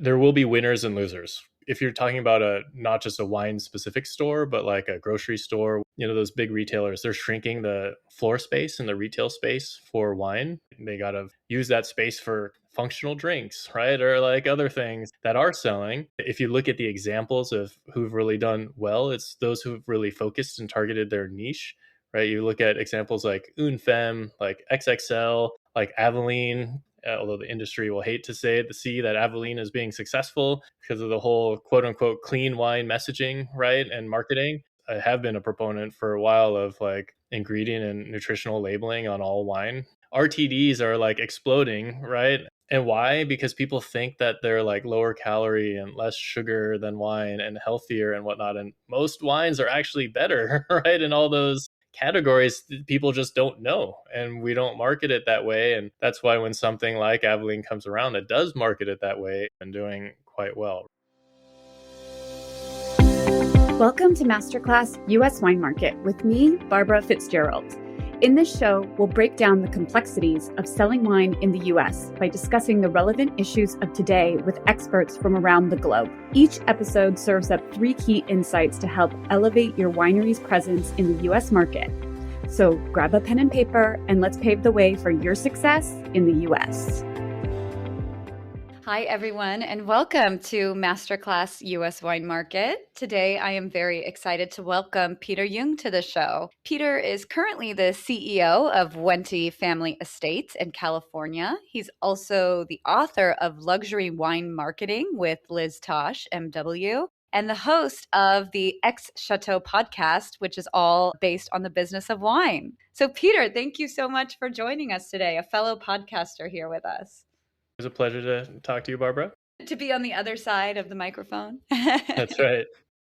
there will be winners and losers. If you're talking about not just a wine specific store, but like a grocery store, those big retailers, they're shrinking the floor space and the retail space for wine. They got to use that space for functional drinks, right? Or like other things that are selling. If you look at the examples of who've really done well, it's those who've really focused and targeted their niche, right? You look at examples like Une Femme, like XXL, like Aveline, although the industry will hate to see that Aveline is being successful because of the whole quote unquote clean wine messaging, right? And marketing. I have been a proponent for a while of like ingredient and nutritional labeling on all wine. RTDs are like exploding, right? And why? Because people think that they're like lower calorie and less sugar than wine and healthier and whatnot. And most wines are actually better, right? And all those categories people just don't know, and we don't market it that way. And that's why when something like Aveline comes around that does market it that way and doing quite well. Welcome to Masterclass US Wine Market with me, Barbara Fitzgerald. In this show, we'll break down the complexities of selling wine in the US by discussing the relevant issues of today with experts from around the globe. Each episode serves up 3 key insights to help elevate your winery's presence in the US market. So grab a pen and paper and let's pave the way for your success in the US. Hi, everyone, and welcome to Masterclass US Wine Market. Today, I am very excited to welcome Peter Yeung to the show. Peter is currently the CEO of Swiftie Family Estates in California. He's also the author of Luxury Wine Marketing with Liz Tosh, MW, and the host of the Ex Chateau podcast, which is all based on the business of wine. So, Peter, thank you so much for joining us today, a fellow podcaster here with us. It was a pleasure to talk to you, Barbara. To be on the other side of the microphone. That's right.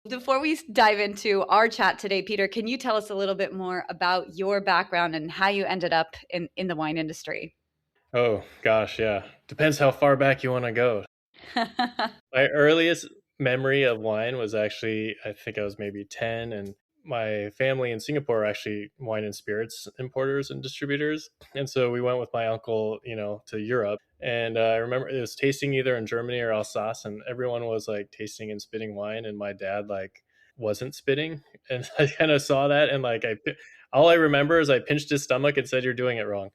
Before we dive into our chat today, Peter, can you tell us a little bit more about your background and how you ended up in the wine industry? Oh, gosh, yeah. Depends how far back you want to go. My earliest memory of wine was actually, I think I was maybe 10, and my family in Singapore are actually wine and spirits importers and distributors. And so we went with my uncle, to Europe. And I remember it was tasting either in Germany or Alsace, and everyone was like tasting and spitting wine. And my dad like wasn't spitting. And I kind of saw that. And like, all I remember is I pinched his stomach and said, "You're doing it wrong."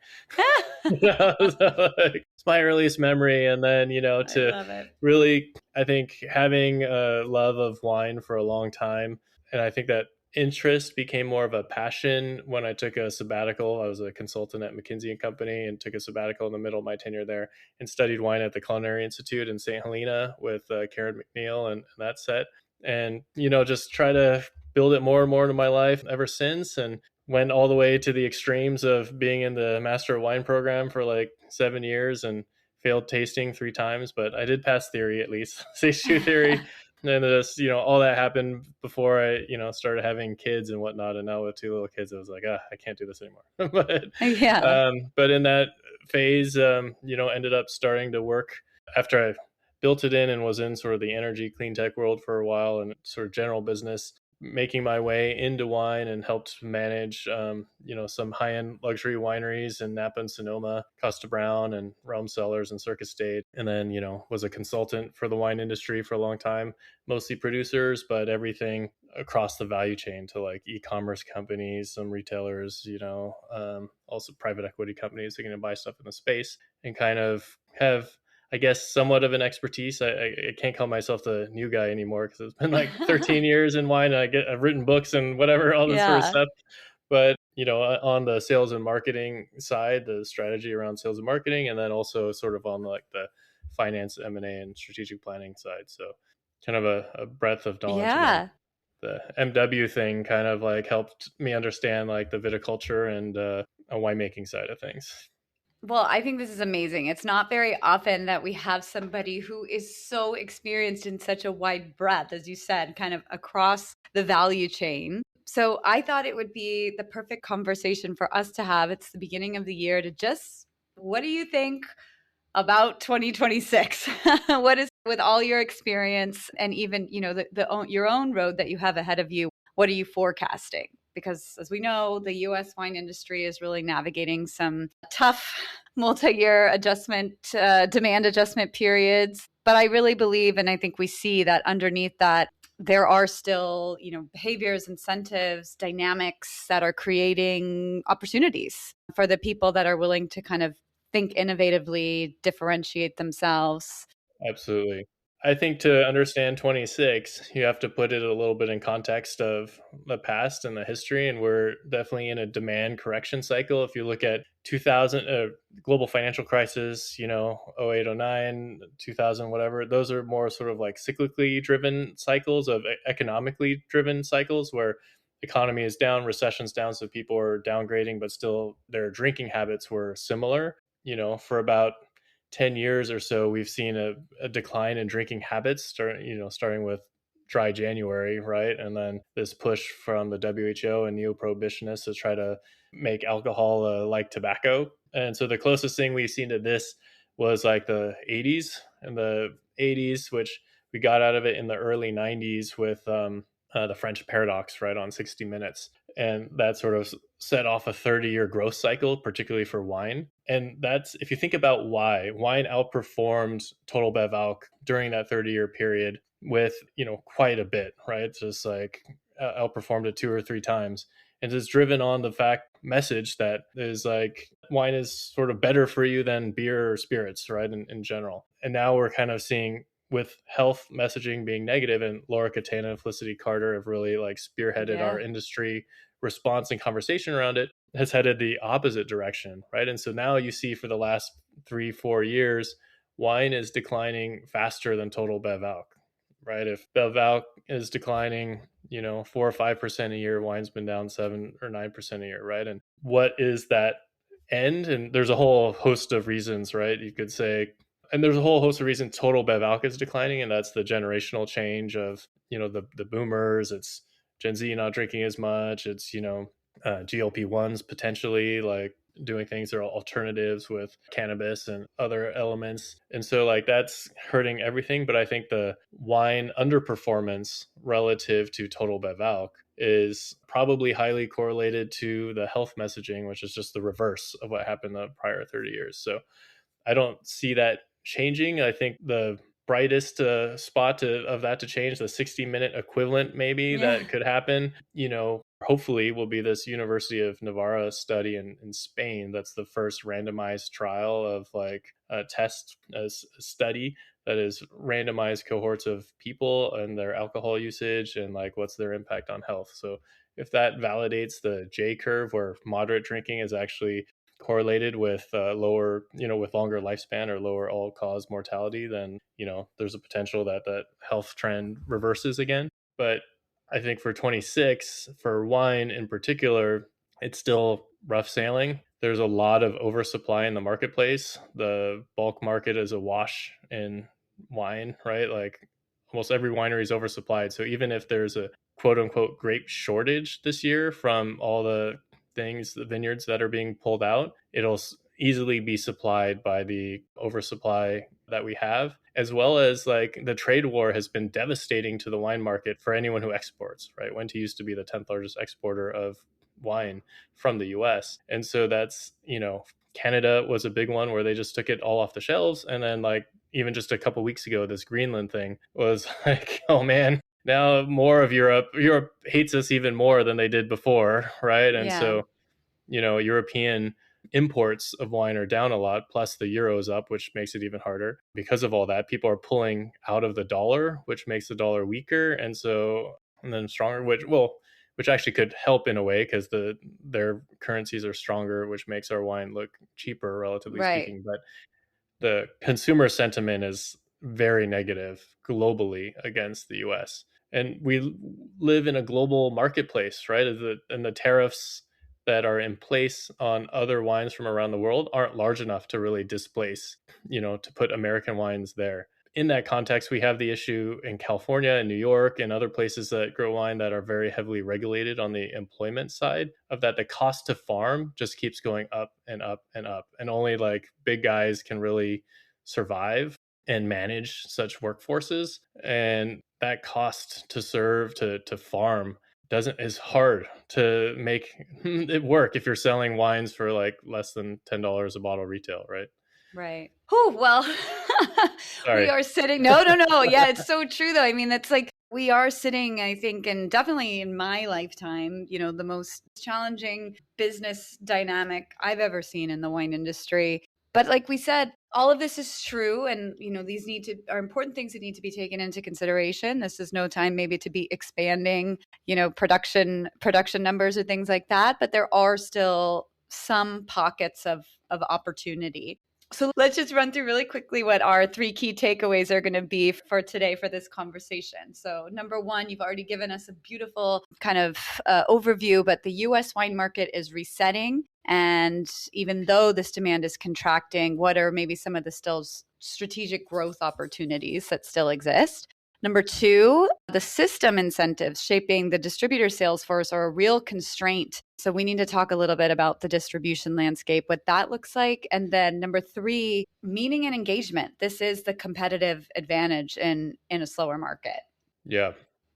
It's my earliest memory. And then, to really, I think having a love of wine for a long time. And I think that interest became more of a passion when I took a sabbatical. I was a consultant at McKinsey & Company and took a sabbatical in the middle of my tenure there and studied wine at the Culinary Institute in St. Helena with Karen McNeil and that set. And, just try to build it more and more into my life ever since, and went all the way to the extremes of being in the Master of Wine program for like 7 years and failed tasting 3 times, but I did pass theory, at least stage 2 theory. And this, all that happened before I, started having kids and whatnot. And now with 2 little kids, I was like, I can't do this anymore. But in that phase, ended up starting to work after I built it in and was in sort of the energy clean tech world for a while and sort of general business, making my way into wine and helped manage, some high-end luxury wineries in Napa and Sonoma, Costa Brown and Realm Cellars and Circus State. And then, was a consultant for the wine industry for a long time, mostly producers, but everything across the value chain to like e-commerce companies, some retailers, also private equity companies that are going to buy stuff in the space, and kind of have, I guess, somewhat of an expertise. I can't call myself the new guy anymore because it's been like 13 years in wine. And I've written books and whatever, all this sort of stuff. But, on the sales and marketing side, the strategy around sales and marketing, and then also sort of on like the finance, M&A and strategic planning side. So kind of a breadth of knowledge. Yeah. The MW thing kind of like helped me understand like the viticulture and a winemaking side of things. Well, I think this is amazing. It's not very often that we have somebody who is so experienced in such a wide breadth, as you said, kind of across the value chain. So I thought it would be the perfect conversation for us to have. It's the beginning of the year to just, what do you think about 2026? What is, with all your experience and even, your own road that you have ahead of you, what are you forecasting? because as we know, the US wine industry is really navigating some tough multi-year demand adjustment periods. But I really believe, and I think we see that underneath that, there are still, behaviors, incentives, dynamics that are creating opportunities for the people that are willing to kind of think innovatively, differentiate themselves. Absolutely. I think to understand 26, you have to put it a little bit in context of the past and the history. And we're definitely in a demand correction cycle. If you look at 2000, global financial crisis, 08, 09, 2000, whatever, those are more sort of like cyclically driven cycles of economically driven cycles where economy is down, recession's down. So people are downgrading, but still their drinking habits were similar. For about 10 years or so, we've seen a decline in drinking habits, starting with dry January, right? And then this push from the WHO and neo-prohibitionists to try to make alcohol like tobacco. And so the closest thing we've seen to this was like the 80s, and the 80s, which we got out of it in the early 90s with the French paradox, right, on 60 Minutes. And that sort of set off a 30-year growth cycle, particularly for wine. And that's, if you think about why, wine outperformed total bev alc during that 30-year period with, quite a bit, right? It's just like outperformed it 2 or 3 times. And it's driven on the fact message that is like wine is sort of better for you than beer or spirits, right? In general. And now we're kind of seeing with health messaging being negative, and Laura Catena and Felicity Carter have really like spearheaded our industry response and conversation around it, has headed the opposite direction, right? And so now you see for the last 3-4 years, wine is declining faster than total bev alc, right? If bev alc is declining, 4 or 5% a year, wine's been down 7 or 9% a year, right? And what is that end? And there's a whole host of reasons, right? You could say, and there's a whole host of reasons total bev alc is declining, and that's the generational change of the boomers. It's Gen Z not drinking as much. It's GLP-1s potentially like doing things that are alternatives with cannabis and other elements, and so like that's hurting everything. But I think the wine underperformance relative to total bev alc is probably highly correlated to the health messaging, which is just the reverse of what happened the prior 30 years. So I don't see that changing. I think the brightest spot of that to change, the 60-minute equivalent maybe that could happen, hopefully will be this University of Navarra study in Spain. That's the first randomized trial of like a study that is randomized cohorts of people and their alcohol usage and like what's their impact on health. So if that validates the J curve where moderate drinking is actually correlated with lower, with longer lifespan or lower all-cause mortality, then, there's a potential that that health trend reverses again. But I think for 26, for wine in particular, it's still rough sailing. There's a lot of oversupply in the marketplace. The bulk market is awash in wine, right? Like almost every winery is oversupplied. So even if there's a quote unquote grape shortage this year from all the vineyards that are being pulled out, it'll easily be supplied by the oversupply that we have, as well as like the trade war has been devastating to the wine market for anyone who exports, right? Wente used to be the 10th largest exporter of wine from the US. And so that's, Canada was a big one where they just took it all off the shelves. And then like even just a couple weeks ago, this Greenland thing was like, oh man, now more of Europe hates us even more than they did before, right? And so, European imports of wine are down a lot, plus the euro is up, which makes it even harder. Because of all that, people are pulling out of the dollar, which makes the dollar weaker, and then stronger, which actually could help in a way because their currencies are stronger, which makes our wine look cheaper, relatively speaking. But the consumer sentiment is very negative globally against the US. And we live in a global marketplace, right? And the tariffs that are in place on other wines from around the world aren't large enough to really displace, to put American wines there. In that context, we have the issue in California and New York and other places that grow wine that are very heavily regulated on the employment side of that. The cost to farm just keeps going up and up and up. And only like big guys can really survive and manage such workforces. And that cost to serve, to farm doesn't is hard to make it work if you're selling wines for like less than $10 a bottle retail, right? Right. Oh, well, we Sorry. are sitting. No, no, no. Yeah, it's so true, though. I mean, that's like we are sitting, I think, and definitely in my lifetime, the most challenging business dynamic I've ever seen in the wine industry. But like we said, all of this is true. And, these are important things that need to be taken into consideration. This is no time maybe to be expanding, production numbers or things like that. But there are still some pockets of opportunity. So let's just run through really quickly what our 3 key takeaways are going to be for today for this conversation. So number one, you've already given us a beautiful kind of overview, but the US wine market is resetting. And even though this demand is contracting, what are maybe some of the still strategic growth opportunities that still exist? Number two, the system incentives shaping the distributor sales force are a real constraint. So we need to talk a little bit about the distribution landscape, what that looks like. And then number three, meaning and engagement. This is the competitive advantage in a slower market. Yeah.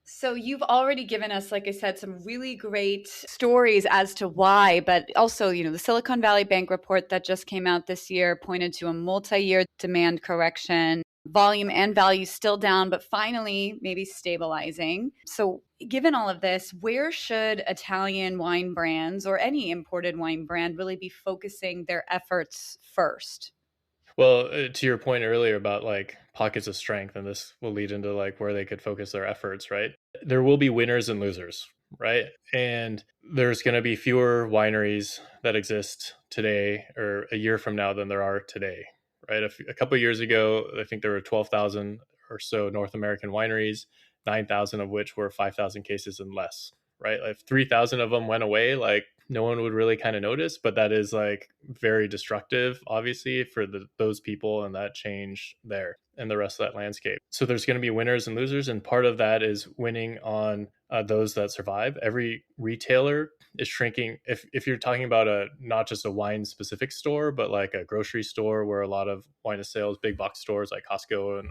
So you've already given us, like I said, some really great stories as to why, but also, the Silicon Valley Bank report that just came out this year pointed to a multi-year demand correction. Volume and value still down, but finally maybe stabilizing. So given all of this, where should Italian wine brands or any imported wine brand really be focusing their efforts first? Well, to your point earlier about like pockets of strength, and this will lead into like where they could focus their efforts, right? There will be winners and losers, right? And there's going to be fewer wineries that exist today or a year from now than there are today, right? A couple of years ago, I think there were 12,000 or so North American wineries, 9,000 of which were 5,000 cases and less, right? If 3,000 of them went away, like no one would really kind of notice, but that is like very destructive, obviously, for those people and that change there and the rest of that landscape. So there's going to be winners and losers, and part of that is winning on those that survive. Every retailer is shrinking. If you're talking about not just a wine specific store, but like a grocery store where a lot of wine is sales, big box stores like Costco and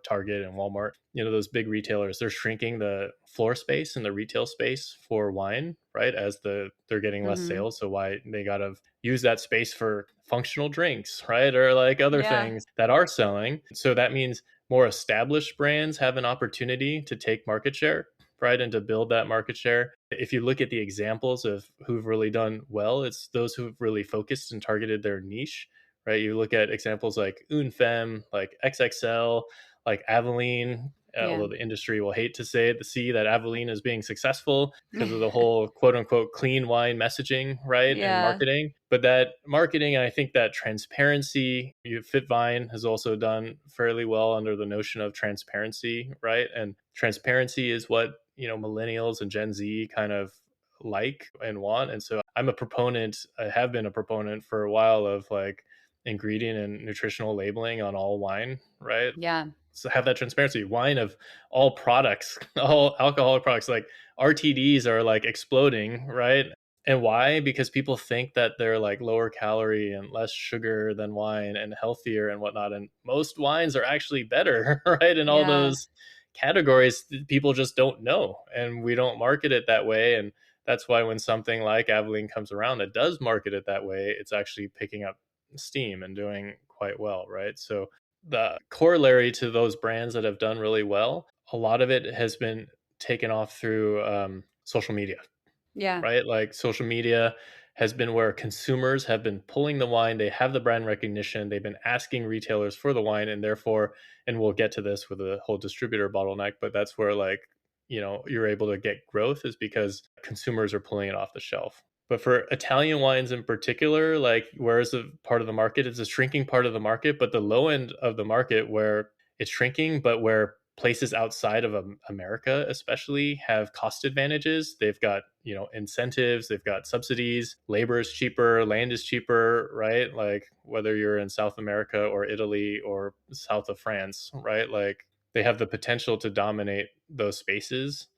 Target and Walmart, those big retailers, they're shrinking the floor space and the retail space for wine, right? As they're getting less sales. So why they got to use that space for functional drinks, right? Or like other things that are selling. So that means more established brands have an opportunity to take market share, right? And to build that market share. If you look at the examples of who've really done well, it's those who've really focused and targeted their niche, right? You look at examples like Une Femme, like XXL, like Aveline, although the industry will hate to see that Aveline is being successful because of the whole quote unquote clean wine messaging, right? And marketing. But that marketing, and I think that transparency, Fitvine has also done fairly well under the notion of transparency, right? And transparency is what, millennials and Gen Z kind of like and want. And so I have been a proponent for a while of like ingredient and nutritional labeling on all wine, right? Yeah. So have that transparency. Wine of all products, all alcoholic products, like RTDs are like exploding, right? And why? Because people think that they're like lower calorie and less sugar than wine and healthier and whatnot. And most wines are actually better, right? In all those categories, people just don't know. And we don't market it that way. And that's why when something like Aveline comes around that does market it that way, it's actually picking up steam and doing quite well, right? So the corollary to those brands that have done really well, a lot of it has been taken off through social media. Yeah. Right? Like social media has been where consumers have been pulling the wine. They have the brand recognition. They've been asking retailers for the wine, and therefore, and we'll get to this with the whole distributor bottleneck, but that's where like, you're able to get growth is because consumers are pulling it off the shelf. But for Italian wines in particular, like where is the part of the market? It's a shrinking part of the market, but the low end of the market where it's shrinking, but where places outside of America especially have cost advantages. They've got, incentives, they've got subsidies, labor is cheaper, land is cheaper, right? Like whether you're in South America or Italy or south of France, right? Like they have the potential to dominate those spaces.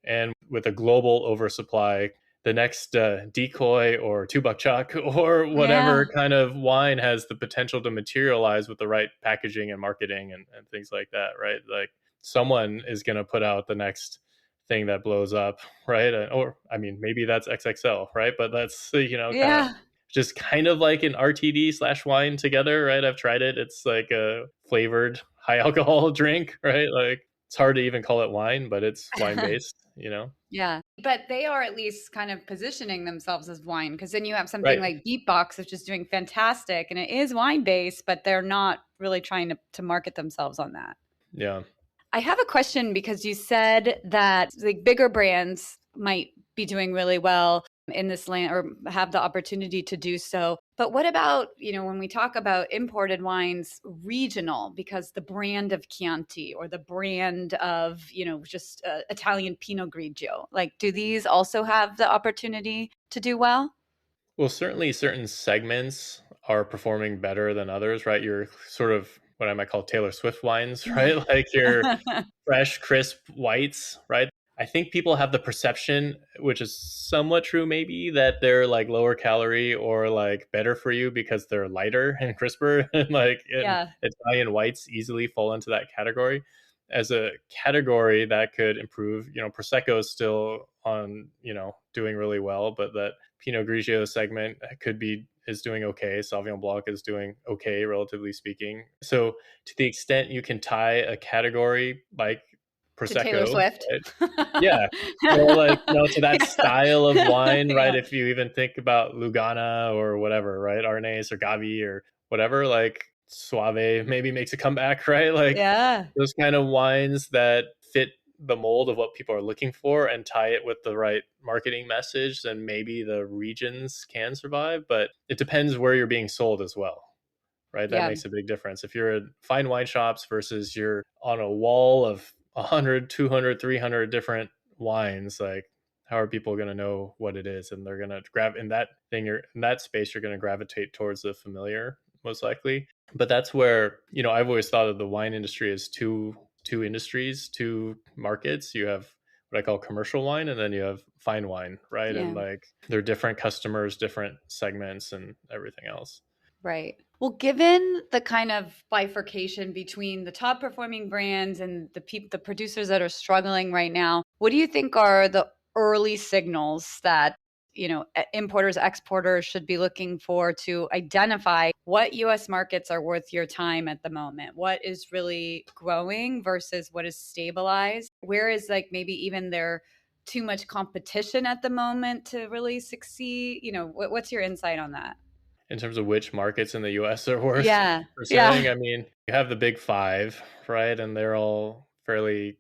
And with a global oversupply, the next decoy or two-buck chuck or whatever kind of wine has the potential to materialize with the right packaging and marketing and things like that, right? Like someone is going to put out the next thing that blows up, right? Or I mean, maybe that's XXL, right? But that's kind of Yeah. just kind of like an RTD/wine together, right? I've tried it. It's like a flavored high alcohol drink, right? Like it's hard to even call it wine, but it's wine based. Yeah. But they are at least kind of positioning themselves as wine, because then you have something Right. like Beatbox, which is doing fantastic and it is wine based, but they're not really trying to market themselves on that. Yeah. I have a question, because you said that like bigger brands might be doing really well in this land or have the opportunity to do so. But what about, when we talk about imported wines, regional, because the brand of Chianti or the brand of, just Italian Pinot Grigio, like, do these also have the opportunity to do well? Well, certainly certain segments are performing better than others, right? You're sort of what I might call Taylor Swift wines, right? Like your fresh, crisp whites, right? I think people have the perception, which is somewhat true maybe, that they're like lower calorie or like better for you because they're lighter and crisper. And and Yeah. Italian whites easily fall into that category. As a category that could improve, Prosecco is still on, doing really well, but that Pinot Grigio segment is doing okay. Sauvignon Blanc is doing okay, relatively speaking. So to the extent you can tie a category like To Taylor Prosecco, Swift. right? Yeah. Or to that style of wine, right? Yeah. If you even think about Lugana or whatever, right? Arnaz or Gavi or whatever, like Suave maybe makes a comeback, right? Like Yeah. those kind of wines that fit the mold of what people are looking for and tie it with the right marketing message, then maybe the regions can survive. But it depends where you're being sold as well, right? That Yeah. makes a big difference. If you're in fine wine shops versus you're on a wall of 100, 200, 300 different wines, like how are people going to know what it is? And they're going to grab in that thing, you're in that space, you're going to gravitate towards the familiar most likely. But that's where, I've always thought of the wine industry as two industries, two markets. You have what I call commercial wine, and then you have fine wine, right? Yeah. And like they're different customers, different segments, and everything else. Right. Well, given the kind of bifurcation between the top performing brands and the producers that are struggling right now, what do you think are the early signals that importers, exporters should be looking for to identify what U.S. markets are worth your time at the moment? What is really growing versus what is stabilized? Where is like maybe even there too much competition at the moment to really succeed? What's your insight on that? In terms of which markets in the US are worth Yeah. pursuing, Yeah. I mean, you have the big five, right? And they're all fairly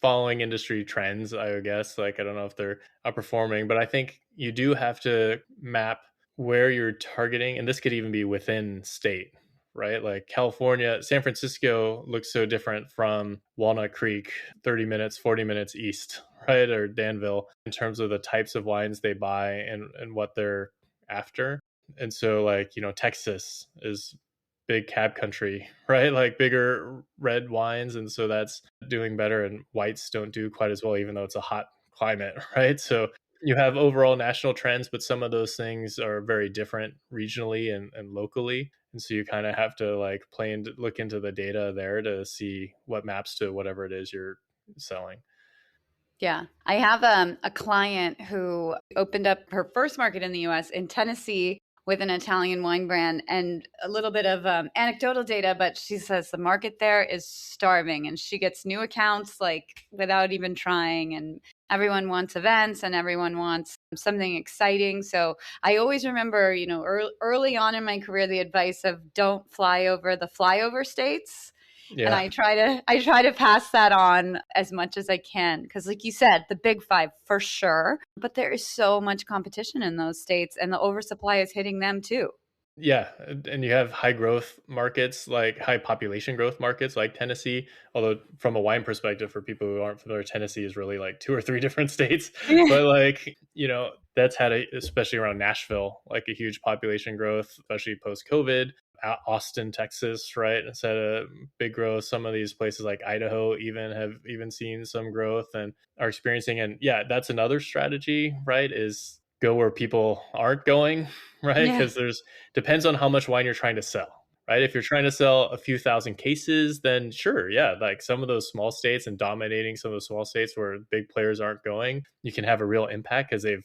following industry trends, I would guess. Like, I don't know if they're outperforming, but I think you do have to map where you're targeting. And this could even be within state, right? Like California, San Francisco looks so different from Walnut Creek, 30 minutes, 40 minutes east, right? Or Danville in terms of the types of wines they buy and what they're after. And so Texas is big cab country, right? Like bigger red wines, and so that's doing better, and whites don't do quite as well, even though it's a hot climate, right? So you have overall national trends, but some of those things are very different regionally and locally, and so you kind of have to like play and look into the data there to see what maps to whatever it is you're selling. Yeah. I have a client who opened up her first market in the US in Tennessee with an Italian wine brand, and a little bit of anecdotal data, but she says the market there is starving and she gets new accounts like without even trying. And everyone wants events and everyone wants something exciting. So I always remember, early on in my career, the advice of don't fly over the flyover states. And Yeah. I try to pass that on as much as I can, because like you said, the big five for sure, but there is so much competition in those states and the oversupply is hitting them too. Yeah, and you have high growth markets, like high population growth markets like Tennessee. Although from a wine perspective, for people who aren't familiar, Tennessee is really like two or three different states. Yeah. But that's had especially around Nashville, like a huge population growth, especially post COVID. Austin, Texas, right? It's had a big growth. Some of these places like Idaho have even seen some growth and are experiencing. And yeah, that's another strategy, right? Is go where people aren't going, right? Yeah. Because depends on how much wine you're trying to sell, right? If you're trying to sell a few thousand cases, then sure, yeah, like some of those small states and dominating some of the small states where big players aren't going, you can have a real impact because they've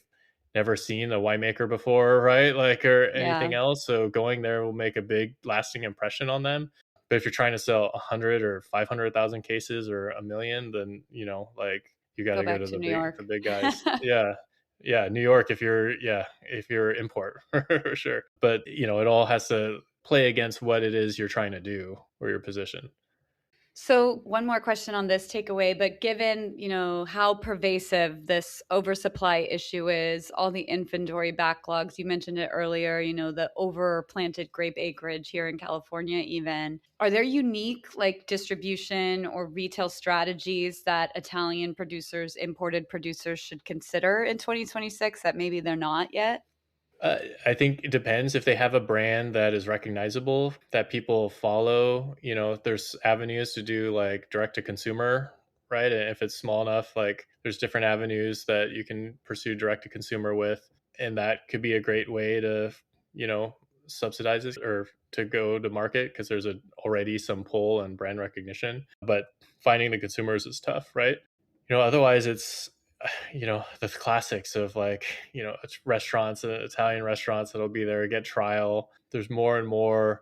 never seen a winemaker before, right? Like, or anything Yeah. else. So going there will make a big lasting impression on them. But if you're trying to sell 100 or 500,000 cases or a million, then, like you got Go to go back to to the New big, York. the big guys. Yeah. Yeah. New York, if you're import for sure. But, it all has to play against what it is you're trying to do or your position. So one more question on this takeaway, but given, how pervasive this oversupply issue is, all the inventory backlogs, you mentioned it earlier, the overplanted grape acreage here in California even, are there unique like distribution or retail strategies that Italian producers, imported producers should consider in 2026 that maybe they're not yet? I think it depends if they have a brand that is recognizable that people follow. There's avenues to do like direct to consumer, right? And if it's small enough, like there's different avenues that you can pursue direct to consumer with, and that could be a great way to, you know, subsidize it or to go to market because there's already some pull and brand recognition. But finding the consumers is tough, right? Otherwise it's the classics of like restaurants, Italian restaurants that'll be there, get trial. There's more and more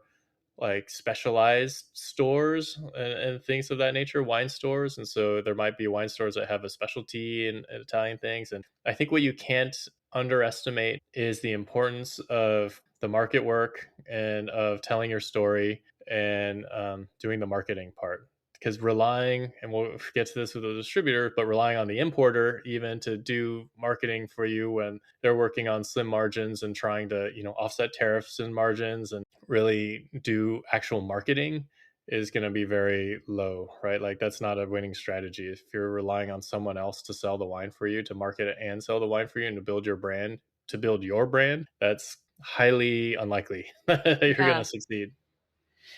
like specialized stores and things of that nature, wine stores. And so there might be wine stores that have a specialty in Italian things. And I think what you can't underestimate is the importance of the market work and of telling your story and doing the marketing part. Because relying, and we'll get to this with the distributor, but relying on the importer even to do marketing for you when they're working on slim margins and trying to, offset tariffs and margins and really do actual marketing is going to be very low, right? Like that's not a winning strategy. If you're relying on someone else to sell the wine for you, to market it and sell the wine for you and to build your brand, that's highly unlikely that you're going to Yeah. succeed.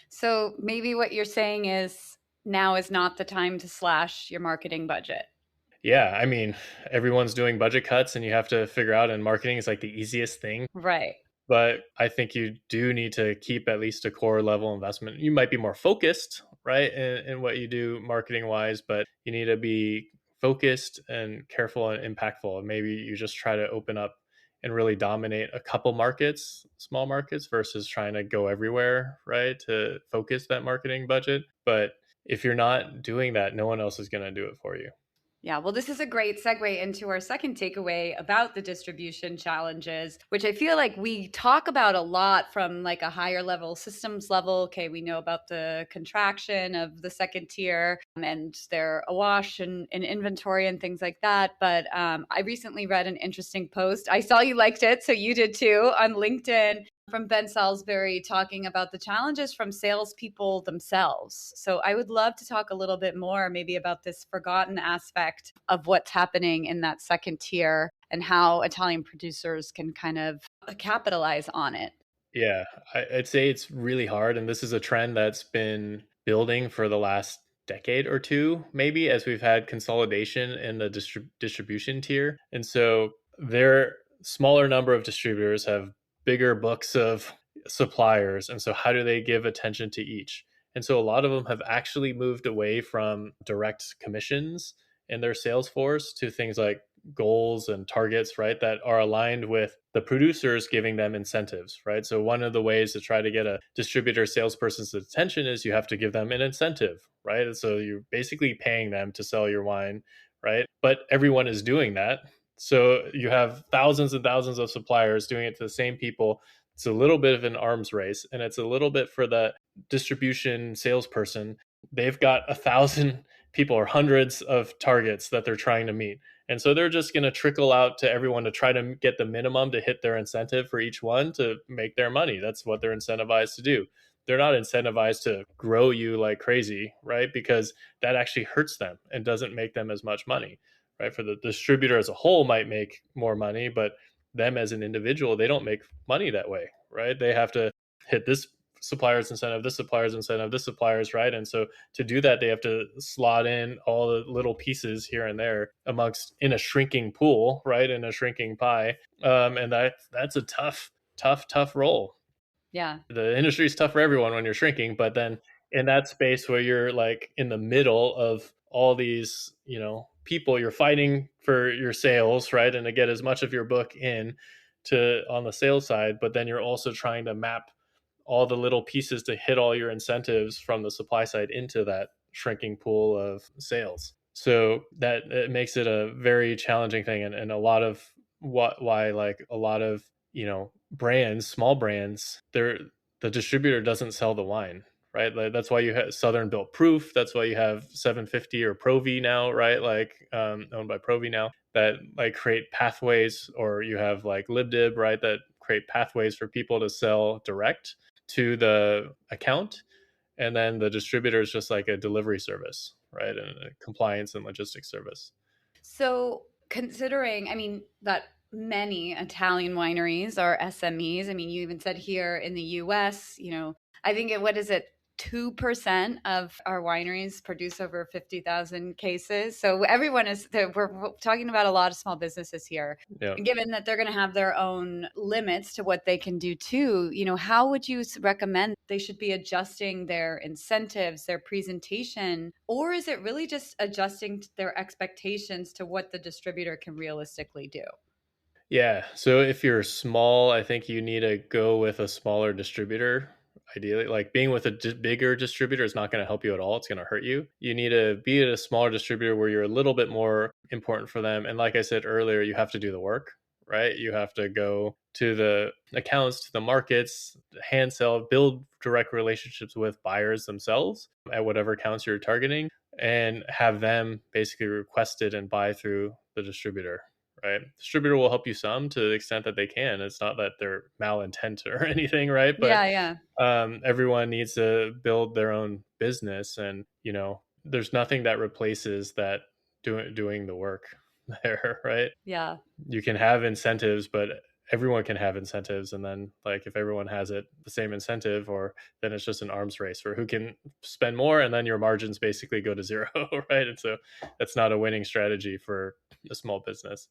So maybe what you're saying is now is not the time to slash your marketing budget. Yeah, I mean, everyone's doing budget cuts and you have to figure out, and marketing is like the easiest thing. Right. But I think you do need to keep at least a core level investment. You might be more focused, right, in what you do marketing wise, but you need to be focused and careful and impactful. And maybe you just try to open up and really dominate a couple markets, small markets, versus trying to go everywhere, right, to focus that marketing budget. But if you're not doing that, no one else is going to do it for you. Yeah, well, this is a great segue into our second takeaway about the distribution challenges, which I feel like we talk about a lot from like a higher level systems level. Okay, we know about the contraction of the second tier and they're awash in inventory and things like that. But I recently read an interesting post. I saw you liked it, so you did too, on LinkedIn from Ben Salisbury talking about the challenges from salespeople themselves. So I would love to talk a little bit more maybe about this forgotten aspect of what's happening in that second tier and how Italian producers can kind of capitalize on it. Yeah, I'd say it's really hard. And this is a trend that's been building for the last decade or two, maybe, as we've had consolidation in the distribution tier. And so their smaller number of distributors have bigger books of suppliers. And so how do they give attention to each? And so a lot of them have actually moved away from direct commissions in their sales force to things like goals and targets, right, that are aligned with the producers giving them incentives, right? So one of the ways to try to get a distributor salesperson's attention is you have to give them an incentive, right? And so you're basically paying them to sell your wine, right? But everyone is doing that. So you have thousands and thousands of suppliers doing it to the same people. It's a little bit of an arms race, and it's a little bit for the distribution salesperson. They've got 1,000 people or hundreds of targets that they're trying to meet. And so they're just going to trickle out to everyone to try to get the minimum to hit their incentive for each one to make their money. That's what they're incentivized to do. They're not incentivized to grow you like crazy, right? Because that actually hurts them and doesn't make them as much money, right? For the distributor as a whole might make more money, but them as an individual, they don't make money that way, right? They have to hit this supplier's incentive, this supplier's incentive, this supplier's, right? And so to do that, they have to slot in all the little pieces here and there amongst in a shrinking pool, right? In a shrinking pie. And that's a tough role. Yeah. The industry is tough for everyone when you're shrinking, but then in that space where you're like in the middle of all these, people, you're fighting for your sales, right? And to get as much of your book in to on the sales side, but then you're also trying to map all the little pieces to hit all your incentives from the supply side into that shrinking pool of sales. So that it makes it a very challenging thing, and a lot of why like a lot of brands, small brands, the distributor doesn't sell the wine, right? Like, that's why you have Southern Built Proof. That's why you have 750 or Provi now, right? Like owned by Provi now, that like create pathways, or you have like LibDib, right? That create pathways for people to sell direct to the account, and then the distributor is just like a delivery service, right? And a compliance and logistics service. So, considering, I mean, that many Italian wineries are SMEs. I mean, you even said here in the US, I think what is it? 2% of our wineries produce over 50,000 cases. So we're talking about a lot of small businesses here. Yeah. Given that they're going to have their own limits to what they can do too, how would you recommend they should be adjusting their incentives, their presentation, or is it really just adjusting their expectations to what the distributor can realistically do? Yeah. So if you're small, I think you need to go with a smaller distributor. Ideally, like being with a bigger distributor is not going to help you at all. It's going to hurt you. You need to be at a smaller distributor where you're a little bit more important for them. And like I said earlier, you have to do the work, right? You have to go to the accounts, to the markets, hand sell, build direct relationships with buyers themselves at whatever accounts you're targeting, and have them basically request it and buy through the distributor, right? Distributor will help you some to the extent that they can. It's not that they're malintent or anything, right? But Yeah, yeah. everyone needs to build their own business, and there's nothing that replaces that doing the work there, right? Yeah. You can have incentives, but everyone can have incentives, and then like if everyone has it the same incentive, or then it's just an arms race for who can spend more, and then your margins basically go to zero, right? And so that's not a winning strategy for a small business.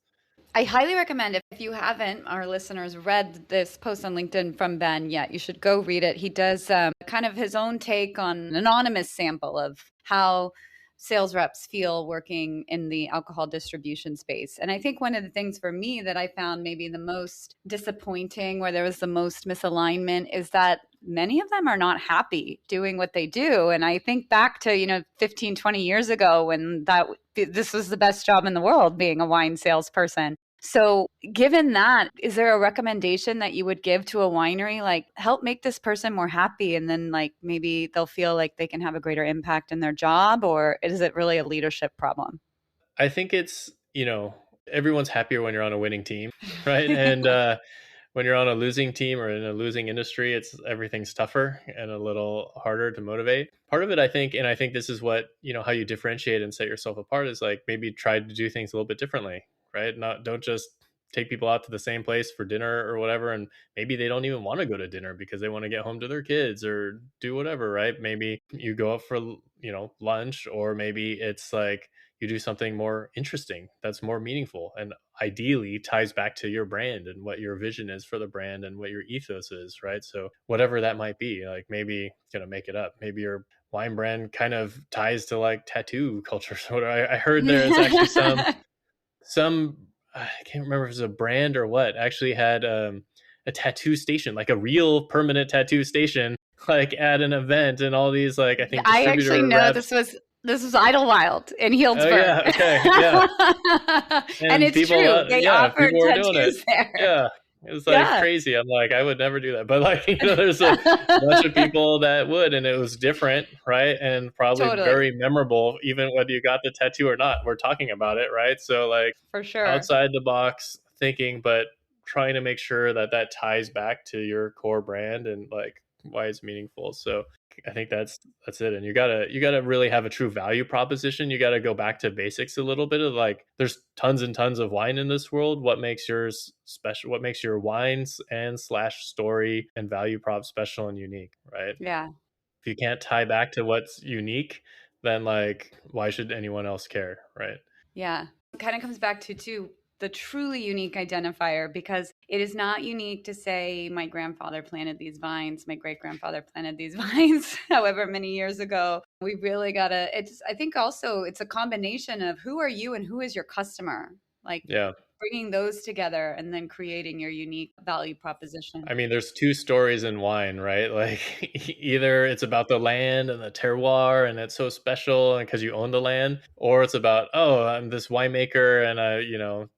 I highly recommend, if you haven't, our listeners, read this post on LinkedIn from Ben yet, you should go read it. He does kind of his own take on an anonymous sample of how sales reps feel working in the alcohol distribution space. And I think one of the things for me that I found maybe the most disappointing, where there was the most misalignment, is that many of them are not happy doing what they do. And I think back to, 15, 20 years ago when this was the best job in the world, being a wine salesperson. So given that, is there a recommendation that you would give to a winery, like help make this person more happy, and then like maybe they'll feel like they can have a greater impact in their job? Or is it really a leadership problem? I think it's, everyone's happier when you're on a winning team, right? And when you're on a losing team or in a losing industry, everything's tougher and a little harder to motivate. Part of it, I think, and I think this is what, how you differentiate and set yourself apart, is like maybe try to do things a little bit differently, right? Don't just take people out to the same place for dinner or whatever, and maybe they don't even want to go to dinner because they want to get home to their kids or do whatever, right? Maybe you go out for lunch, or maybe it's like you do something more interesting that's more meaningful and ideally ties back to your brand and what your vision is for the brand and what your ethos is, right? So whatever that might be, like maybe gonna make it up, maybe your wine brand kind of ties to like tattoo culture. So I heard there is actually some I can't remember if it was a brand or what, actually had a tattoo station, like a real permanent tattoo station, like at an event, and all these like I think I actually distributor know reps. this was Idlewild in Oh Healdsburg. yeah, okay, yeah. And it's people, true. They offered people were doing it. tattoos there. Yeah, it was like Yeah. crazy. I'm like, I would never do that, but like, there's a bunch of people that would, and it was different, right? And probably Totally. very memorable, even whether you got the tattoo or not. We're talking about it, right? So like, For sure. outside the box thinking, but trying to make sure that that ties back to your core brand and like why it's meaningful. So I think that's it. And you gotta really have a true value proposition. You gotta go back to basics a little bit of like, there's tons and tons of wine in this world. What makes yours special? What makes your wines and slash story and value prop special and unique, right? Yeah. If you can't tie back to what's unique, then like why should anyone else care, right? Yeah. It kind of comes back to too the truly unique identifier, because it is not unique to say my grandfather planted these vines, my great grandfather planted these vines, however many years ago. We really gotta, I think also it's a combination of who are you and who is your customer? Like Yeah. bringing those together and then creating your unique value proposition. I mean, there's two stories in wine, right? Like either it's about the land and the terroir and it's so special and because you own the land, or it's about, oh, I'm this winemaker and I,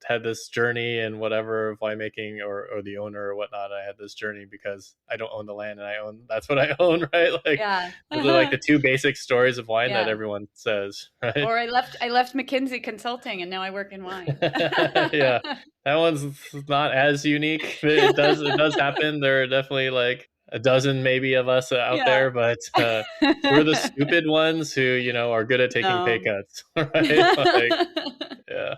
had this journey and whatever of winemaking, or the owner or whatnot. I had this journey because I don't own the land and that's what I own, right? Like Yeah. those are like the two basic stories of wine that Yeah. everyone says, right? Or I left McKinsey Consulting and now I work in wine. Yeah. That one's not as unique. It does happen. There are definitely like a dozen maybe of us out Yeah. there, but we're the stupid ones who, are good at taking pay No. cuts, right? Like, yeah.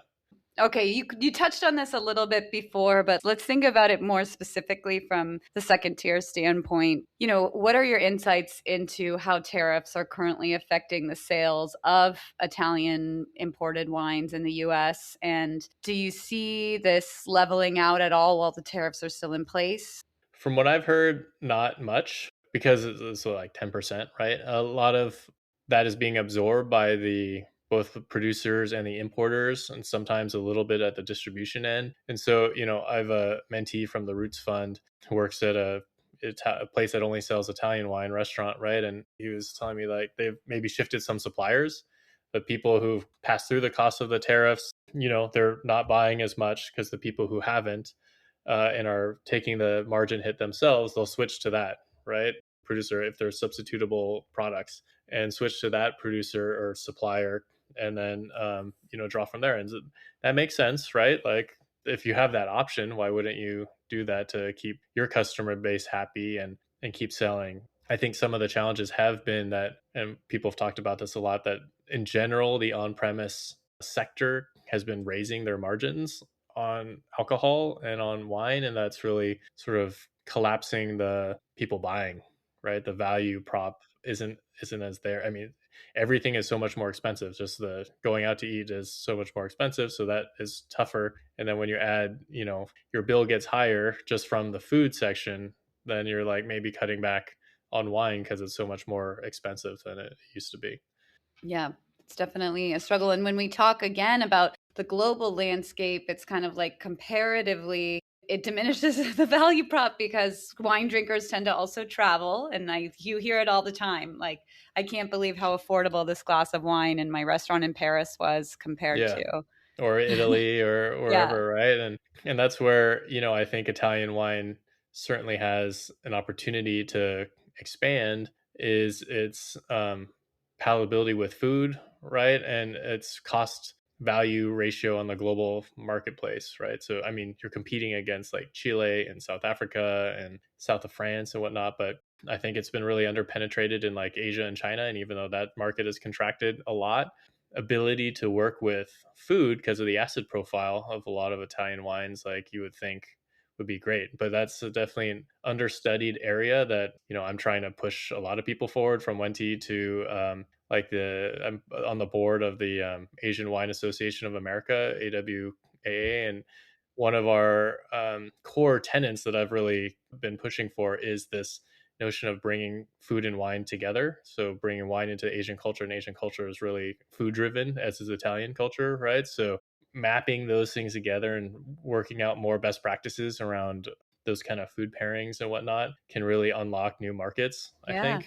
Okay, you touched on this a little bit before, but let's think about it more specifically from the second tier standpoint. What are your insights into how tariffs are currently affecting the sales of Italian imported wines in the US? And do you see this leveling out at all while the tariffs are still in place? From what I've heard, not much because it's like 10%, right? A lot of that is being absorbed by both the producers and the importers, and sometimes a little bit at the distribution end. And so, I've a mentee from the Roots Fund who works at a place that only sells Italian wine restaurant, right? And he was telling me like they've maybe shifted some suppliers, but people who've passed through the cost of the tariffs, they're not buying as much because the people who haven't and are taking the margin hit themselves, they'll switch to that, right? Producer, if they're substitutable products, and switch to that producer or supplier, and then draw from there. And that makes sense, right? Like if you have that option, why wouldn't you do that to keep your customer base happy and keep selling? I think some of the challenges have been that, and people have talked about this a lot, that in general the on-premise sector has been raising their margins on alcohol and on wine, and that's really sort of collapsing the people buying, right? The value prop isn't as there. I mean, everything is so much more expensive. Just the going out to eat is so much more expensive, so that is tougher. And then when you add, your bill gets higher just from the food section, then you're like maybe cutting back on wine because it's so much more expensive than it used to be. Yeah, it's definitely a struggle. And when we talk again about the global landscape, it's kind of like comparatively, it diminishes the value prop because wine drinkers tend to also travel. And you hear it all the time. Like, I can't believe how affordable this glass of wine in my restaurant in Paris was compared to. Or Italy or wherever, Yeah. right? And that's where, I think Italian wine certainly has an opportunity to expand, is its palatability with food, right? And its cost value ratio on the global marketplace, right? So, I mean, you're competing against like Chile and South Africa and south of France and whatnot, but I think it's been really underpenetrated in like Asia and China. And even though that market has contracted a lot, ability to work with food because of the acid profile of a lot of Italian wines, like you would think would be great. But that's definitely an understudied area that, I'm trying to push a lot of people forward, from Wenti to I'm on the board of the Asian Wine Association of America, AWAA. And one of our core tenets that I've really been pushing for is this notion of bringing food and wine together. So bringing wine into Asian culture, and Asian culture is really food driven, as is Italian culture, right? So mapping those things together and working out more best practices around those kind of food pairings and whatnot can really unlock new markets, I think,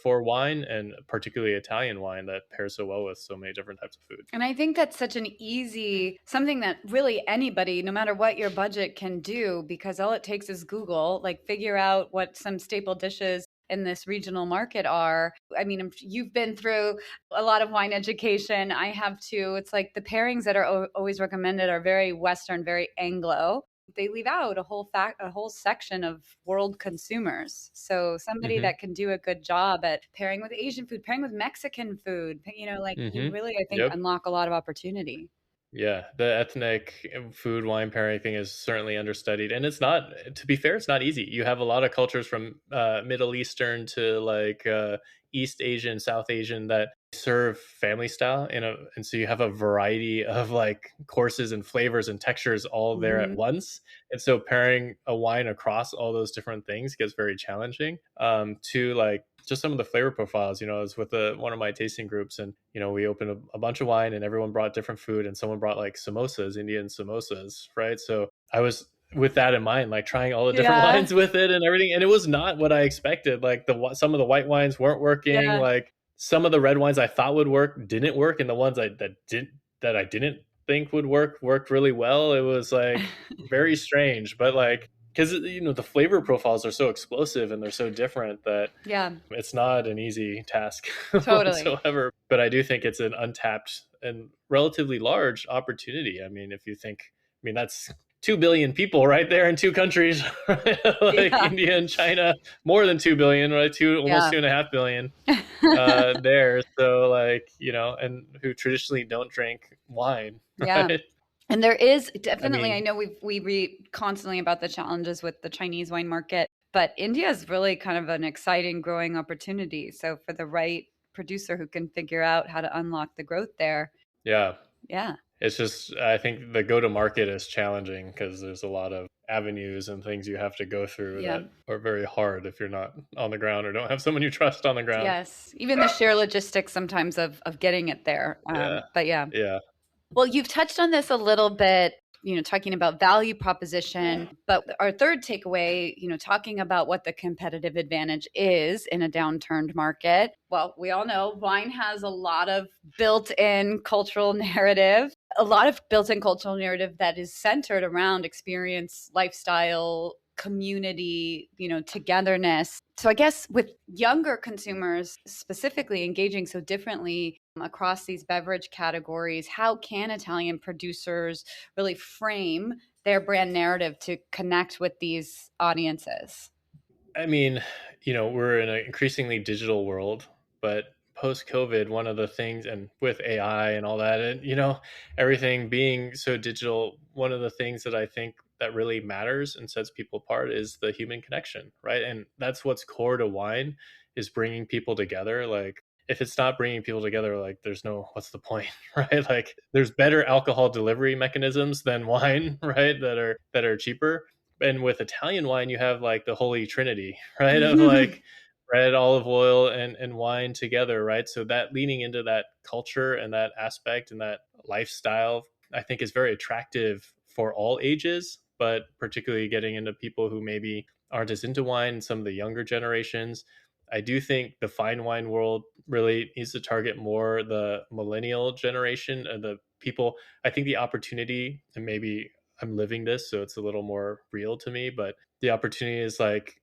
for wine, and particularly Italian wine that pairs so well with so many different types of food. And I think that's such an easy, something that really anybody, no matter what your budget, can do, because all it takes is Google, like figure out what some staple dishes in this regional market are. I mean, you've been through a lot of wine education. I have too. It's like the pairings that are always recommended are very Western, very Anglo. They leave out a whole section of world consumers. So somebody that can do a good job at pairing with Asian food, pairing with Mexican food, you really, I think, unlock a lot of opportunity. Yeah, the ethnic food wine pairing thing is certainly understudied, and it's not. To be fair, it's not easy. You have a lot of cultures from Middle Eastern to like East Asian, South Asian that serve family style, and so you have a variety of like courses and flavors and textures all there at Mhm. once. And so pairing a wine across all those different things gets very challenging. To like just some of the flavor profiles. I was with one of my tasting groups, and we opened a bunch of wine, and everyone brought different food, and someone brought like samosas, Indian samosas, right? So I was with that in mind, like trying all the different Yeah. wines with it and everything, and it was not what I expected. Like some of the white wines weren't working. Yeah. Like some of the red wines I thought would work didn't work, and the ones that I didn't think would work worked really well. It was like very strange, but like because the flavor profiles are so explosive and they're so different that Yeah, it's not an easy task totally. whatsoever. But I do think it's an untapped and relatively large opportunity. I mean, if you think, I mean, that's 2 billion people right there in two countries, right? Like Yeah. India and China, more than 2 billion, right? Almost Yeah. 2.5 billion there. So like, and who traditionally don't drink wine, Yeah. right? And there is I definitely, I mean, know we read constantly about the challenges with the Chinese wine market, but India is really kind of an exciting growing opportunity. So for the right producer who can figure out how to unlock the growth there. yeah, Yeah. it's just, I think the go to market is challenging because there's a lot of avenues and things you have to go through Yeah. that are very hard if you're not on the ground or don't have someone you trust on the ground. Yes. Even the sheer logistics sometimes of getting it there. Yeah. But yeah. Yeah. Well, you've touched on this a little bit, talking about value proposition, but our third takeaway, talking about what the competitive advantage is in a downturned market. Well, we all know wine has a lot of built-in cultural narrative, that is centered around experience, lifestyle, community, togetherness. So I guess with younger consumers specifically engaging so differently across these beverage categories, how can Italian producers really frame their brand narrative to connect with these audiences? I mean, we're in an increasingly digital world, but post COVID, one of the things, and with AI and all that, and everything being so digital, one of the things that I think that really matters and sets people apart is the human connection, right? And that's what's core to wine, is bringing people together. Like if it's not bringing people together, like what's the point, right? Like there's better alcohol delivery mechanisms than wine, right? That are cheaper. And with Italian wine, you have like the holy trinity, right? Of like red olive oil and wine together, right? So that leaning into that culture and that aspect and that lifestyle, I think is very attractive for all ages, but particularly getting into people who maybe aren't as into wine, some of the younger generations. I do think the fine wine world really needs to target more the millennial generation and the people. I think the opportunity, and maybe I'm living this, so it's a little more real to me. But the opportunity is like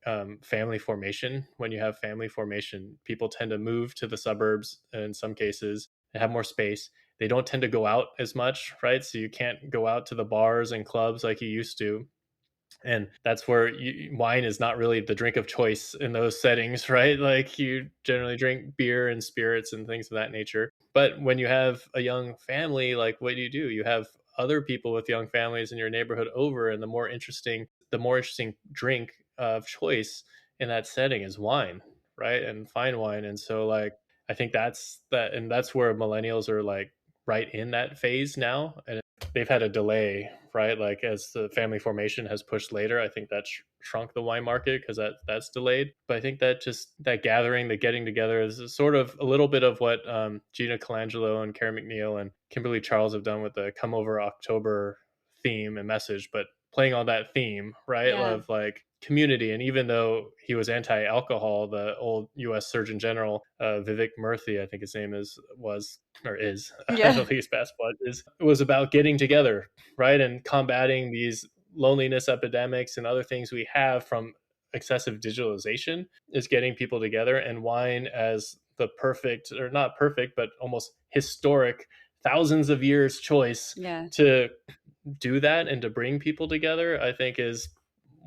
family formation. When you have family formation, people tend to move to the suburbs in some cases and have more space. They don't tend to go out as much, right? So you can't go out to the bars and clubs like you used to, and that's where wine is not really the drink of choice in those settings, right? Like you generally drink beer and spirits and things of that nature. But when you have a young family, like what do? You have other people with young families in your neighborhood over, and the more interesting drink of choice in that setting is wine, right? And fine wine. And so like I think that's where millennials are like right in that phase now, and they've had a delay, right? Like as the family formation has pushed later, I think that shrunk the wine market because that's delayed. But I think that just that gathering, the getting together, is sort of a little bit of what Gina Colangelo and Karen McNeil and Kimberly Charles have done with the Come Over October theme and message, but playing on that theme, right? Yeah. Of like community. And even though he was anti-alcohol, the old U.S. Surgeon General Vivek Murthy, I think his name was or is, I Yeah. don't think his passport is, was about getting together, right, and combating these loneliness epidemics and other things we have from excessive digitalization, is getting people together. And wine as the perfect, or not perfect, but almost historic, thousands of years choice Yeah. to do that and to bring people together, I think is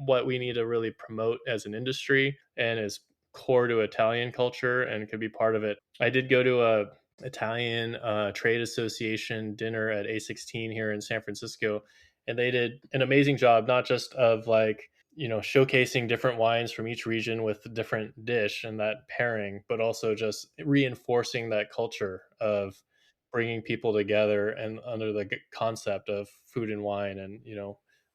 what we need to really promote as an industry, and is core to Italian culture and could be part of it. I did go to Italian Trade Association dinner at A16 here in San Francisco, and they did an amazing job, not just of like, showcasing different wines from each region with a different dish and that pairing, but also just reinforcing that culture of bringing people together and under the concept of food and wine, and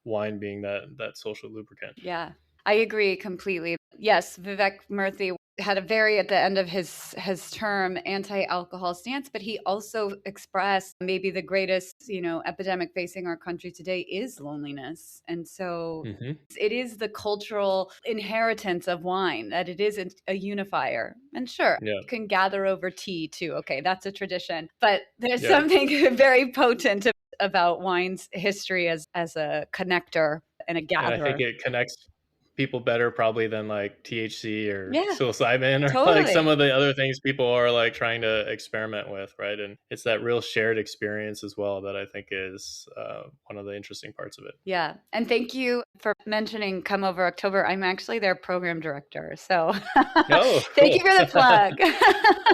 wine being that social lubricant. Yeah, I agree completely. Yes, Vivek Murthy had a very, at the end of his term, anti-alcohol stance, but he also expressed maybe the greatest, epidemic facing our country today is loneliness. And so it is the cultural inheritance of wine that it is a unifier. And sure, you can gather over tea too. Okay, that's a tradition. But there's something very potent about wine's history as a connector and a gatherer. And I think it connects people better probably than like THC or psilocybin or like some of the other things people are like trying to experiment with, right? And it's that real shared experience as well that I think is one of the interesting parts of it. Yeah. And thank you for mentioning Come Over October. I'm actually their program director. So thank you for the plug.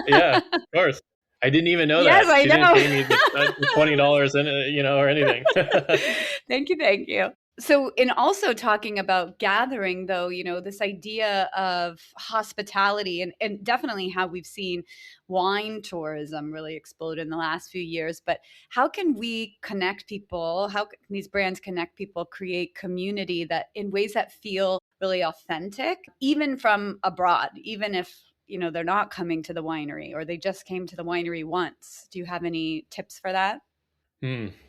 Yeah, of course. I didn't even know that. I she know. Didn't pay me the $20 in, or anything. Thank you. So, in also talking about gathering, though, this idea of hospitality and definitely how we've seen wine tourism really explode in the last few years. But how can we connect people? How can these brands connect people, create community that in ways that feel really authentic, even from abroad, even if they're not coming to the winery or they just came to the winery once? Do you have any tips for that?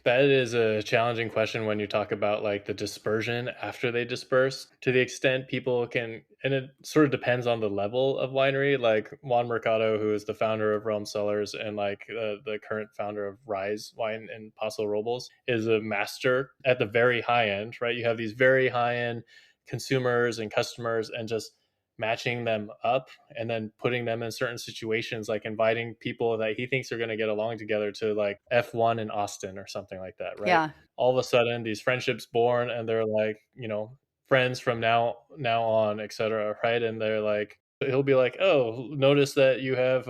That is a challenging question when you talk about like the dispersion after they disperse, to the extent people can, and it sort of depends on the level of winery. Like Juan Mercado, who is the founder of Realm Cellars and like the current founder of Rise Wine and Paso Robles, is a master at the very high end, right? You have these very high end consumers and customers, and just matching them up and then putting them in certain situations, like inviting people that he thinks are going to get along together to like F1 in Austin or something like that, right? Yeah. All of a sudden these friendships born, and they're like, friends from now on, etc., right? And they're like, he'll be like, oh, notice that you have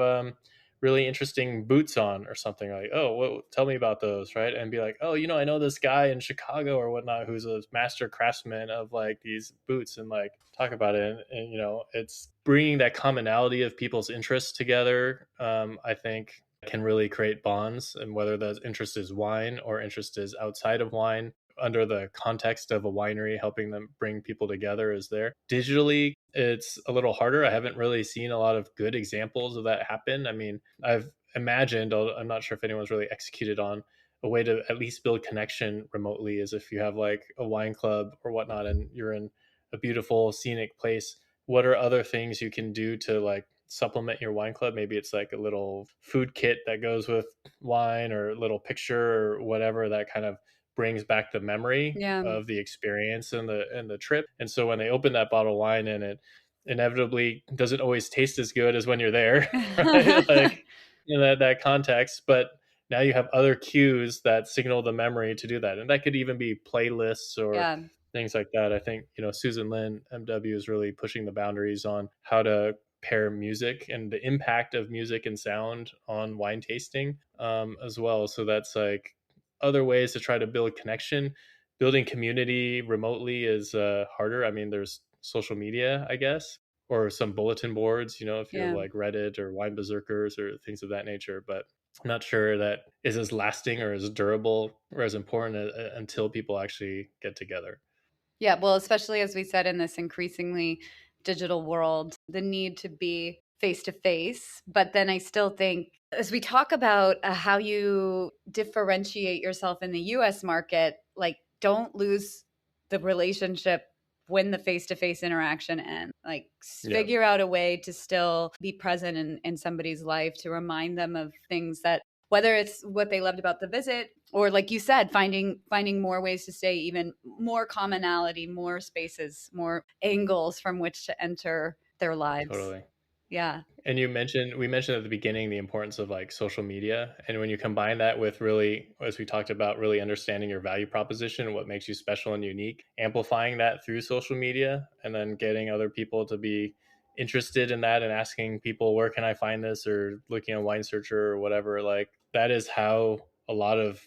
really interesting boots on or something, like, oh, tell me about those, right? And be like, oh, I know this guy in Chicago or whatnot who's a master craftsman of like these boots, and like talk about it. And it's bringing that commonality of people's interests together. I think can really create bonds, and whether that interest is wine or interest is outside of wine, under the context of a winery, helping them bring people together is there. Digitally, it's a little harder. I haven't really seen a lot of good examples of that happen. I mean, I've imagined, I'm not sure if anyone's really executed on a way to at least build connection remotely, is if you have like a wine club or whatnot and you're in a beautiful scenic place, what are other things you can do to like supplement your wine club? Maybe it's like a little food kit that goes with wine, or a little picture or whatever that kind of brings back the memory of the experience and the trip. And so when they open that bottle of wine, and it inevitably doesn't always taste as good as when you're there, right? Like in that context, but now you have other cues that signal the memory to do that. And that could even be playlists or things like that. I think, Susan Lin, MW, is really pushing the boundaries on how to pair music and the impact of music and sound on wine tasting as well. So that's like other ways to try to build connection. Building community remotely is harder. I mean, there's social media, I guess, or some bulletin boards, if you have like Reddit or Wine Berserkers or things of that nature. But I'm not sure that is as lasting or as durable or as important until people actually get together. Yeah, well, especially as we said, in this increasingly digital world, the need to be face to face. But then I still think, as we talk about how you differentiate yourself in the US market, like don't lose the relationship when the face to face interaction ends. Like figure out a way to still be present in somebody's life, to remind them of things that, whether it's what they loved about the visit, or like you said, finding more ways to stay, even more commonality, more spaces, more angles from which to enter their lives. Totally. Yeah. And we mentioned at the beginning the importance of like social media. And when you combine that with really, as we talked about, really understanding your value proposition, what makes you special and unique, amplifying that through social media, and then getting other people to be interested in that and asking people, where can I find this, or looking on Wine Searcher or whatever, like that is how a lot of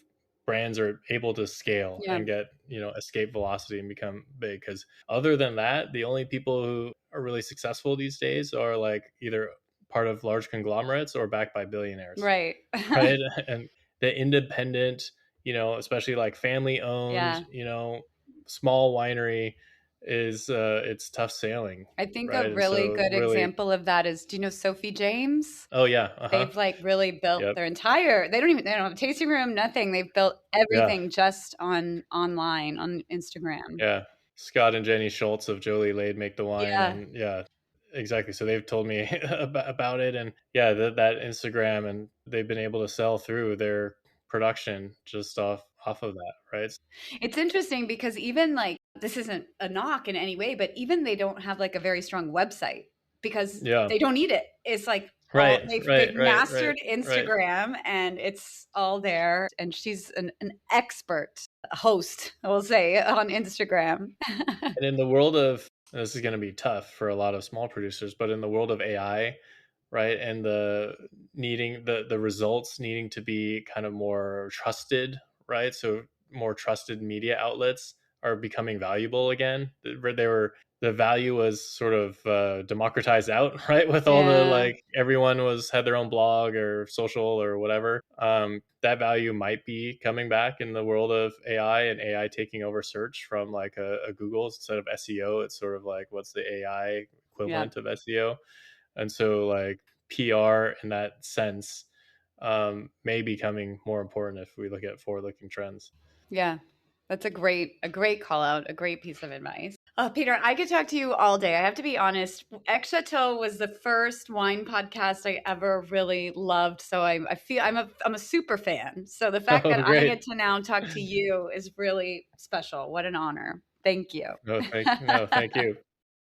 brands are able to scale Yeah. and get, escape velocity and become big. Because other than that, the only people who are really successful these days are like either part of large conglomerates or backed by billionaires. Right. Right. And the independent, especially like family owned, Yeah. small winery is it's tough sailing. I think a Right. And really so good really, example of that is, do you know Sophie James? oh yeah, They've like really built yep, their entire, they don't have a tasting room, nothing. They've built yeah, everything just online on Instagram. yeah. Scott and Jenny Schultz of Jolie Lade make the wine, Yeah. and yeah, exactly. So they've told me about it, and yeah, that Instagram, and they've been able to sell through their production just off of that, right? It's interesting because even like, this isn't a knock in any way, but even they don't have like a very strong website because Yeah, they don't need it. It's like all right, they've right, right, right, mastered right. Instagram and it's all there. And she's an expert host, I will say, on Instagram. And in the world of, this is going to be tough for a lot of small producers, but in the world of AI, right, and the needing the results needing to be kind of more trusted, right? So more trusted media outlets are becoming valuable again. They were, the value was sort of democratized out, right? With all the, Yeah. like, everyone had their own blog or social or whatever. That value might be coming back in the world of AI, and AI taking over search from like a Google instead of SEO. It's sort of like, what's the AI Yeah. equivalent of SEO? And so like PR in that sense may be becoming more important if we look at forward-looking trends. Yeah. That's a great call out, a great piece of advice. Oh, Peter, I could talk to you all day. I have to be honest. Ex Chateau was the first wine podcast I ever really loved. So I feel I'm a super fan. So the fact that Oh, I great. get to now talk to you is really special. What an honor. Thank you. No, thank you.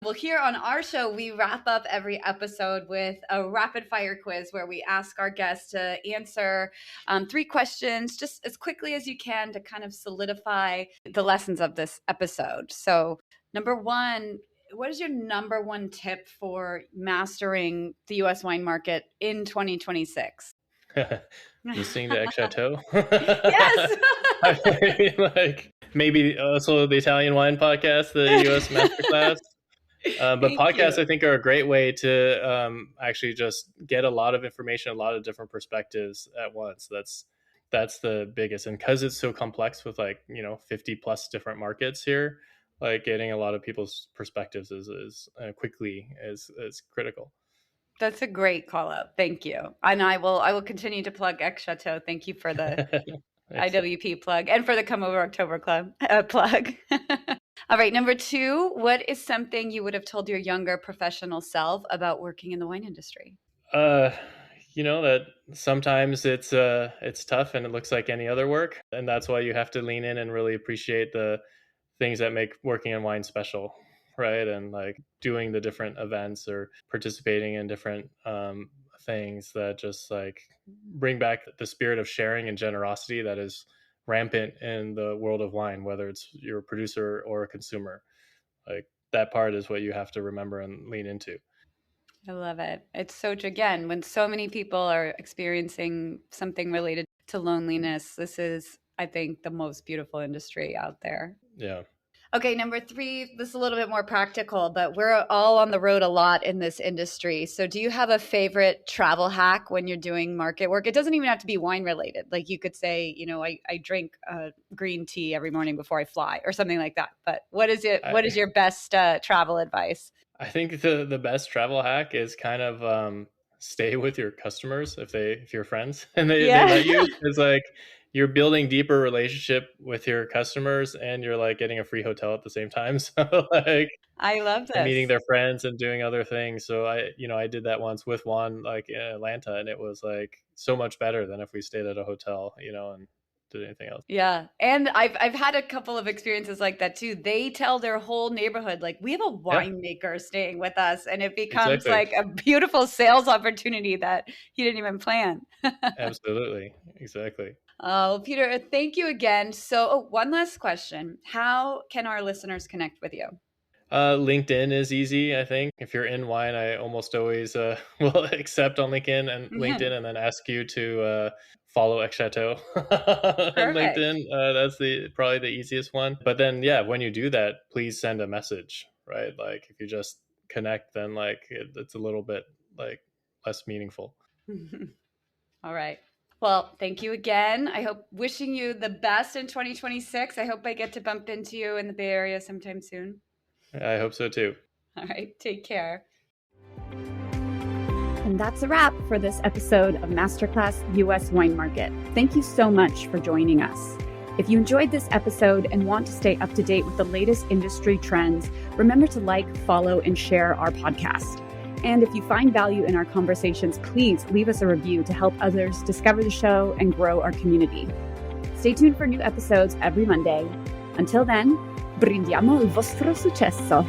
Well, here on our show, we wrap up every episode with a rapid fire quiz where we ask our guests to answer 3 questions just as quickly as you can to kind of solidify the lessons of this episode. So, number 1, what is your number 1 tip for mastering the US wine market in 2026? Listening to Ex Chateau. Yes. I mean, like maybe also the Italian wine podcast, the US Masterclass. But Thank podcasts, you. I think, are a great way to actually just get a lot of information, a lot of different perspectives at once. That's the biggest, and because it's so complex with, like, 50 plus different markets here, like getting a lot of people's perspectives is quickly is critical. That's a great call out. Thank you. And I will continue to plug Ex Chateau. Thank you for the IWP plug and for the Come Over October Club plug. All right, number 2, what is something you would have told your younger professional self about working in the wine industry? Uh, that sometimes it's tough and it looks like any other work, and that's why you have to lean in and really appreciate the things that make working in wine special, right? And like doing the different events or participating in different things that just like bring back the spirit of sharing and generosity that is rampant in the world of wine, whether it's you're a producer or a consumer. Like that part is what you have to remember and lean into. I love it. It's so true. Again, when so many people are experiencing something related to loneliness, this is, I think, the most beautiful industry out there. Yeah. Okay, number 3, this is a little bit more practical, but we're all on the road a lot in this industry. So do you have a favorite travel hack when you're doing market work? It doesn't even have to be wine related. Like you could say, I drink green tea every morning before I fly or something like that. But what is it? What is your best travel advice? I think the best travel hack is kind of stay with your customers if you're friends and they Yeah. let you. It's like you're building deeper relationship with your customers, and you're like getting a free hotel at the same time. So like, I love and meeting this. their friends and doing other things. So I did that once with Juan, like in Atlanta, and it was like so much better than if we stayed at a hotel, and did anything else. Yeah. And I've had a couple of experiences like that too. They tell their whole neighborhood, like, we have a Yeah, winemaker staying with us. And it becomes exactly. like a beautiful sales opportunity that he didn't even plan. Absolutely. Exactly. Oh, Peter, thank you again. So, one last question. How can our listeners connect with you? LinkedIn is easy, I think. If you're in wine, I almost always will accept on LinkedIn and then ask you to follow Exchateau on LinkedIn. That's probably the easiest one. But then, yeah, when you do that, please send a message, right? Like if you just connect, then like it's a little bit like less meaningful. All right. Well, thank you again. Wishing you the best in 2026. I hope I get to bump into you in the Bay Area sometime soon. I hope so too. All right. Take care. And that's a wrap for this episode of Masterclass US Wine Market. Thank you so much for joining us. If you enjoyed this episode and want to stay up to date with the latest industry trends, remember to like, follow, and share our podcast. And if you find value in our conversations, please leave us a review to help others discover the show and grow our community. Stay tuned for new episodes every Monday. Until then, brindiamo il vostro successo!